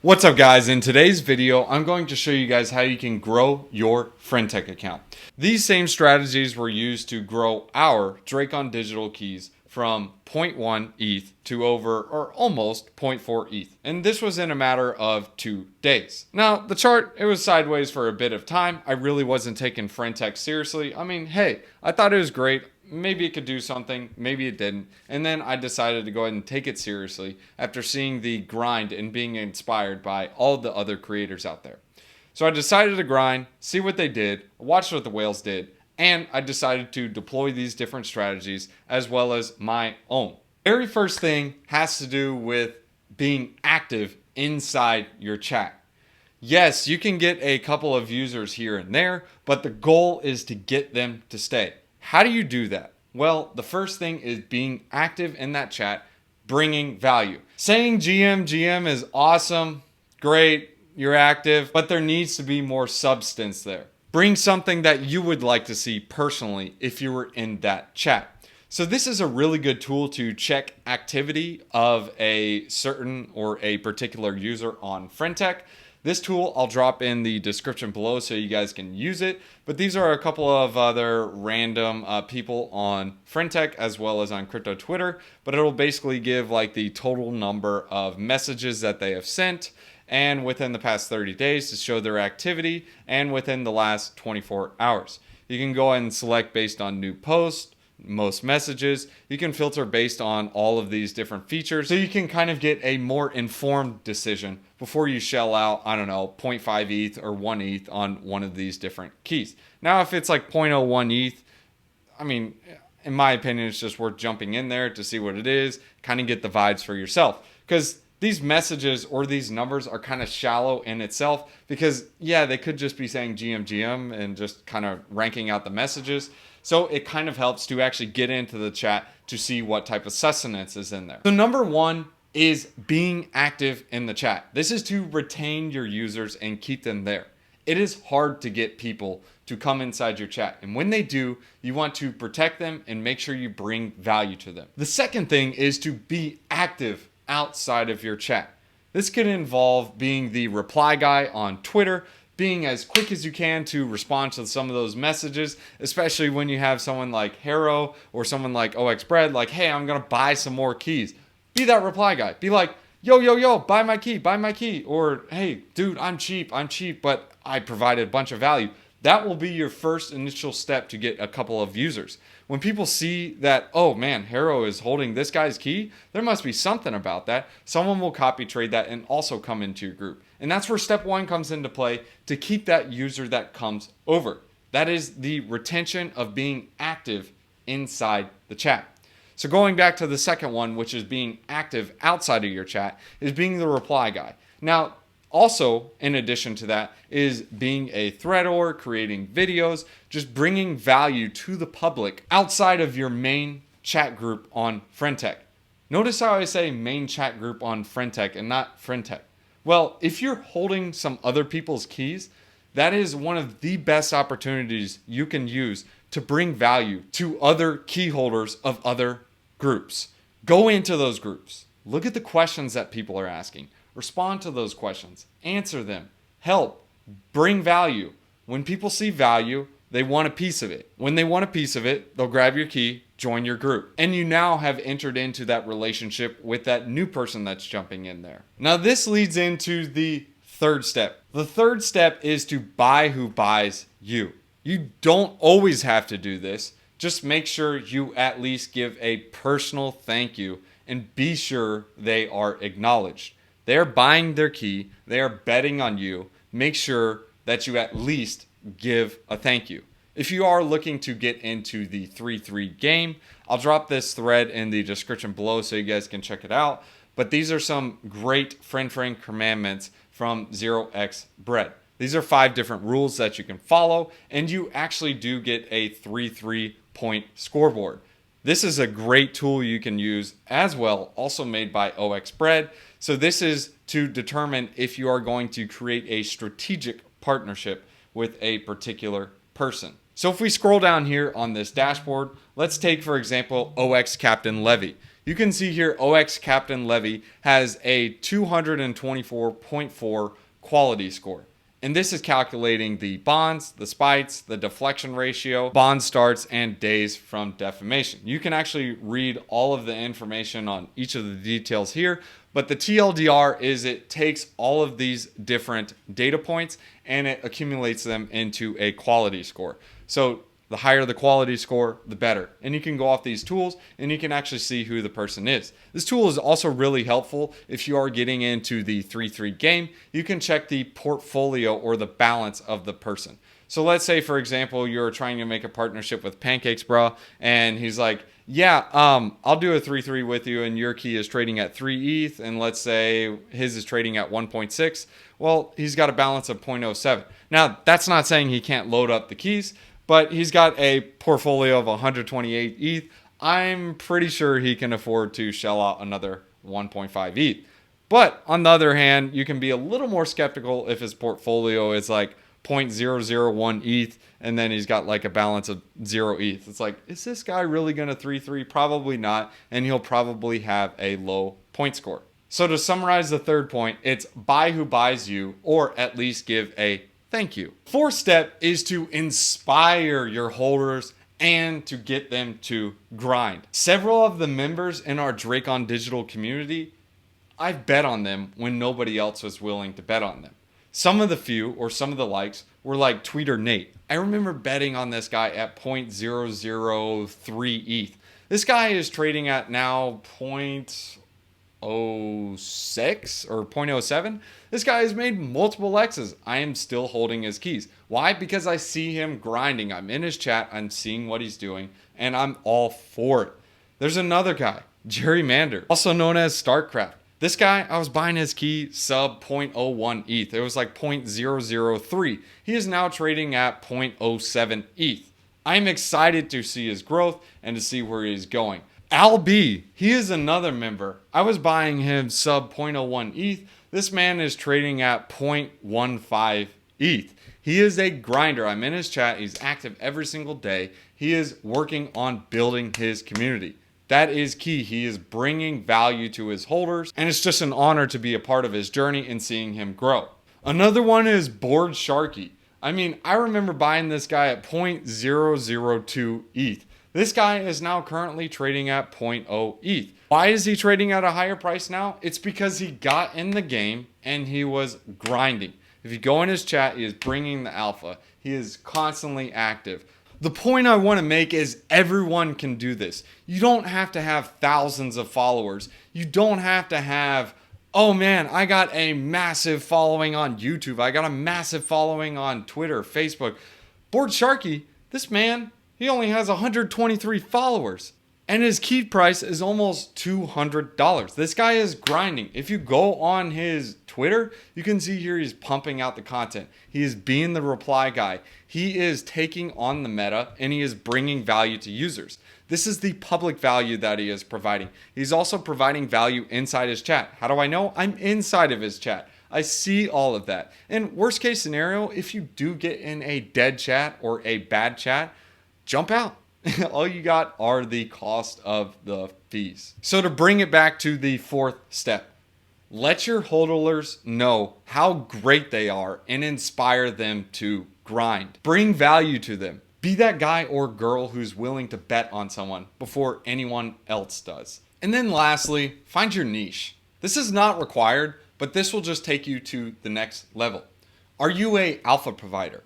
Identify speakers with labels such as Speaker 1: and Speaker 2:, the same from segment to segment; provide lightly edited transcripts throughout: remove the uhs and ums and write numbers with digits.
Speaker 1: What's up guys, in today's video I'm going to show you guys how you can grow your Friendtech account. These same strategies were used to grow our Dracon Digital keys from 0.1 ETH to over or almost 0.4 ETH. And this was in a matter of 2 days. Now the chart, it was sideways for a bit of time. I really wasn't taking Friendtech seriously. I mean, hey, I thought it was great. Maybe it could do something, maybe it didn't. And then I decided to go ahead and take it seriously after seeing the grind and being inspired by all the other creators out there. So I decided to grind, see what they did, watch what the whales did, and I decided to deploy these different strategies as well as my own. Very first thing has to do with being active inside your chat. Yes, you can get a couple of users here and there, but the goal is to get them to stay. How do you do that? Well, the first thing is being active in that chat, bringing value. Saying GM is awesome, great, you're active, but there needs to be more substance there. Bring something that you would like to see personally if you were in that chat. So this is a really good tool to check activity of a certain or a particular user on Friendtech. This tool I'll drop in the description below so you guys can use it. But these are a couple of other random people on Friendtech as well as on crypto Twitter. But it'll basically give like the total number of messages that they have sent and within the past 30 days to show their activity and within the last 24 hours. You can go ahead and select based on new posts, most messages. You can filter based on all of these different features so you can kind of get a more informed decision before you shell out, I don't know, 0.5 ETH or 1 ETH on one of these different keys. Now, if it's like 0.01 ETH, I mean, in my opinion, it's just worth jumping in there to see what it is, kind of get the vibes for yourself. Because these messages or these numbers are kind of shallow in itself because, yeah, they could just be saying GM and just kind of ranking out the messages. So it kind of helps to actually get into the chat to see what type of sustenance is in there. So number one is being active in the chat. This is to retain your users and keep them there. It is hard to get people to come inside your chat. And when they do, you want to protect them and make sure you bring value to them. The second thing is to be active outside of your chat. This could involve being the reply guy on Twitter, being as quick as you can to respond to some of those messages, especially when you have someone like Hero or someone like OXBread, like, hey, I'm gonna buy some more keys. Be that reply guy. Be like, yo, buy my key. Or, hey, dude, I'm cheap, but I provided a bunch of value. That will be your first initial step to get a couple of users. When people see that, oh man, Hero is holding this guy's key, there must be something about that. Someone will copy trade that and also come into your group. And that's where step one comes into play to keep that user that comes over. That is the retention of being active inside the chat. So going back to the second one, which is being active outside of your chat, is being the reply guy. Now, also, in addition to that, is being a threader, creating videos, just bringing value to the public outside of your main chat group on Friendtech. Notice how I say main chat group on Friendtech and not Friendtech. Well, if you're holding some other people's keys, that is one of the best opportunities you can use to bring value to other key holders of other groups. Go into those groups. Look at the questions that people are asking. Respond to those questions. Answer them. Help. Bring value. When people see value, they want a piece of it. When they want a piece of it, they'll grab your key, join your group. And you now have entered into that relationship with that new person that's jumping in there. Now this leads into the third step. The third step is to buy who buys you. You don't always have to do this. Just make sure you at least give a personal thank you and be sure they are acknowledged. They are buying their key. They are betting on you. Make sure that you at least give a thank you. If you are looking to get into the 3-3 game, I'll drop this thread in the description below so you guys can check it out. But these are some great friend commandments from 0xBread. These are 5 different rules that you can follow, and you actually do get a 3-3 point scoreboard. This is a great tool you can use as well, also made by OXBread. So this is to determine if you are going to create a strategic partnership with a particular person. So if we scroll down here on this dashboard, let's take, for example, OX Captain Levy. You can see here OX Captain Levy has a 224.4 quality score. And this is calculating the bonds, the spites, the deflection ratio, bond starts, and days from defamation. You can actually read all of the information on each of the details here, but the TLDR is it takes all of these different data points and it accumulates them into a quality score. So the higher the quality score, the better. And you can go off these tools and you can actually see who the person is. This tool is also really helpful if you are getting into the 3-3 game. You can check the portfolio or the balance of the person. So let's say, for example, you're trying to make a partnership with Pancakes Bra, and he's like, yeah, I'll do a 3-3 with you, and your key is trading at 3 ETH, and let's say his is trading at 1.6. Well, he's got a balance of 0.07. Now, that's not saying he can't load up the keys, but he's got a portfolio of 128 ETH. I'm pretty sure he can afford to shell out another 1.5 ETH. But on the other hand, you can be a little more skeptical if his portfolio is like 0.001 ETH and then he's got like a balance of 0 ETH. It's like, is this guy really going to 3-3? Probably not. And he'll probably have a low point score. So to summarize the third point, it's buy who buys you, or at least give a thank you. Fourth step is to inspire your holders and to get them to grind. Several of the members in our Drake on Digital community, I've bet on them when nobody else was willing to bet on them. Some of the few, or some of the likes, were like Tweeter Nate. I remember betting on this guy at 0.003 ETH. This guy is trading at now 0.06 or 0.07. This guy has made multiple X's. I am still holding his keys. Why? Because I see him grinding. I'm in his chat. I'm seeing what he's doing, and I'm all for it. There's another guy, Jerry Mander, also known as StarCraft. This guy, I was buying his key sub 0.01 ETH. It was like 0.003. He is now trading at 0.07 ETH. I'm excited to see his growth and to see where he's going. Al B, he is another member. I was buying him sub 0.01 ETH. This man is trading at 0.15 ETH. He is a grinder. I'm in his chat. He's active every single day. He is working on building his community. That is key. He is bringing value to his holders, and it's just an honor to be a part of his journey and seeing him grow. Another one is Bored Sharky. I mean, I remember buying this guy at 0.002 ETH. This guy is now currently trading at 0.0 ETH. Why is he trading at a higher price now? It's because he got in the game and he was grinding. If you go in his chat, he is bringing the alpha. He is constantly active. The point I want to make is everyone can do this. You don't have to have thousands of followers. You don't have to have, oh man, I got a massive following on YouTube. I got a massive following on Twitter, Facebook. Bored Sharky, this man, he only has 123 followers. And his key price is almost $200. This guy is grinding. If you go on his Twitter, you can see here he's pumping out the content. He is being the reply guy. He is taking on the meta and he is bringing value to users. This is the public value that he is providing. He's also providing value inside his chat. How do I know? I'm inside of his chat. I see all of that. And worst case scenario, if you do get in a dead chat or a bad chat, jump out. All you got are the cost of the fees. So to bring it back to the fourth step, let your hodlers know how great they are and inspire them to grind. Bring value to them. Be that guy or girl who's willing to bet on someone before anyone else does. And then lastly, find your niche. This is not required, but this will just take you to the next level. Are you an alpha provider?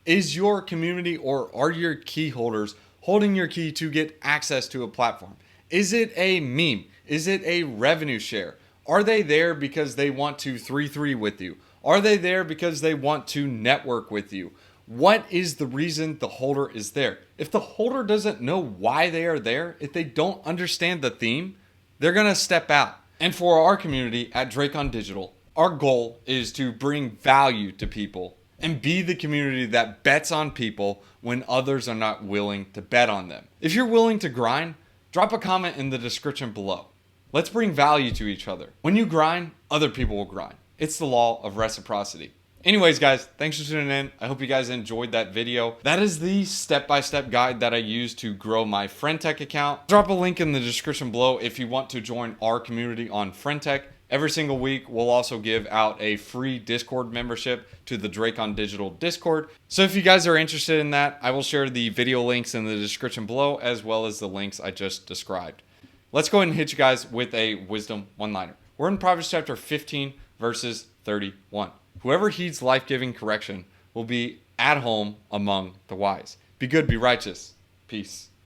Speaker 1: Is your community or are your key holders holding your key to get access to a platform? Is it a meme? Is it a revenue share? Are they there because they want to 3-3 with you? Are they there because they want to network with you? What is the reason the holder is there? If the holder doesn't know why they are there, if they don't understand the theme, they're going to step out. And for our community at Drake on Digital, our goal is to bring value to people and be the community that bets on people when others are not willing to bet on them. If you're willing to grind, drop a comment in the description below. Let's bring value to each other. When you grind, other people will grind. It's the law of reciprocity. Anyways, guys, thanks for tuning in. I hope you guys enjoyed that video. That is the step-by-step guide that I use to grow my FriendTech account. Drop a link in the description below if you want to join our community on FriendTech. Every single week, we'll also give out a free Discord membership to the Drake on Digital Discord. So if you guys are interested in that, I will share the video links in the description below, as well as the links I just described. Let's go ahead and hit you guys with a wisdom one-liner. We're in Proverbs chapter 15, verses 31. Whoever heeds life-giving correction will be at home among the wise. Be good, be righteous. Peace.